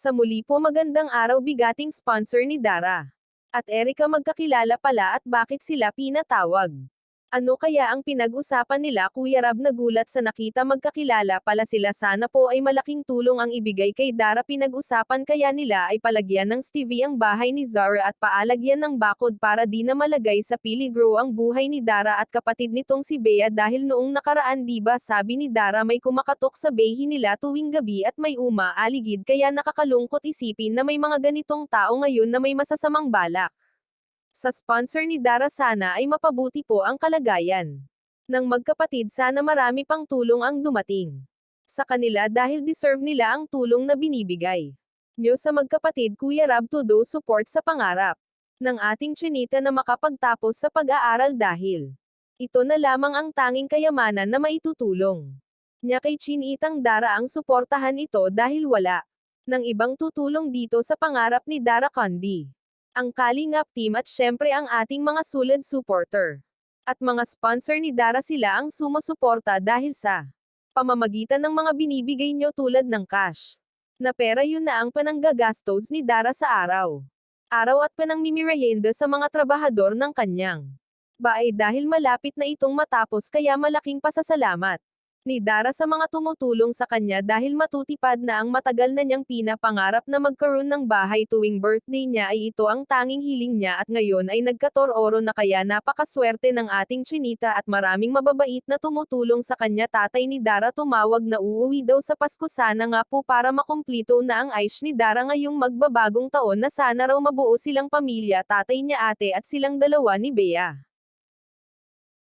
Sa muli po magandang araw bigating sponsor ni Dara at Erica magkakilala pala at bakit sila pinatawag. Ano kaya ang pinag-usapan nila Kuya Rab nagulat sa nakita magkakilala pala sila sana po ay malaking tulong ang ibigay kay Dara pinag-usapan kaya nila ay palagyan ng Stevie ang bahay ni Zara at paalagyan ng bakod para di na malagay sa peligro ang buhay ni Dara at kapatid nitong si Bea dahil noong nakaraan di ba sabi ni Dara may kumakatok sa bahay nila tuwing gabi at may umaaligid kaya nakakalungkot isipin na may mga ganitong tao ngayon na may masasamang balak. Sa sponsor ni Dara sana ay mapabuti po ang kalagayan ng magkapatid sana marami pang tulong ang dumating sa kanila dahil deserve nila ang tulong na binibigay nyo sa magkapatid Kuya Rab todo support sa pangarap ng ating Chinita na makapagtapos sa pag-aaral dahil ito na lamang ang tanging kayamanan na maitutulong niya kay Chinitang Dara ang suportahan ito dahil wala ng ibang tutulong dito sa pangarap ni Dara kundi ang Kalingap team at syempre ang ating mga sulad supporter. At mga sponsor ni Dara sila ang sumusuporta dahil sa pamamagitan ng mga binibigay nyo tulad ng cash. Na pera yun na ang pananggagastos ni Dara sa araw. Araw at panangmimirienda sa mga trabahador ng kanyang bahay dahil malapit na itong matapos kaya malaking pasasalamat ni Dara sa mga tumutulong sa kanya dahil matutupad na ang matagal na niyang pinapangarap na magkaroon ng bahay tuwing birthday niya ay ito ang tanging hiling niya at ngayon ay nagkator-oro na kaya napakaswerte ng ating Chinita at maraming mababait na tumutulong sa kanya tatay ni Dara tumawag na uuwi daw sa Pasko sana nga po para makumplito na ang Aish ni Dara ngayong magbabagong taon na sana raw mabuo silang pamilya tatay niya ate at silang dalawa ni Bea.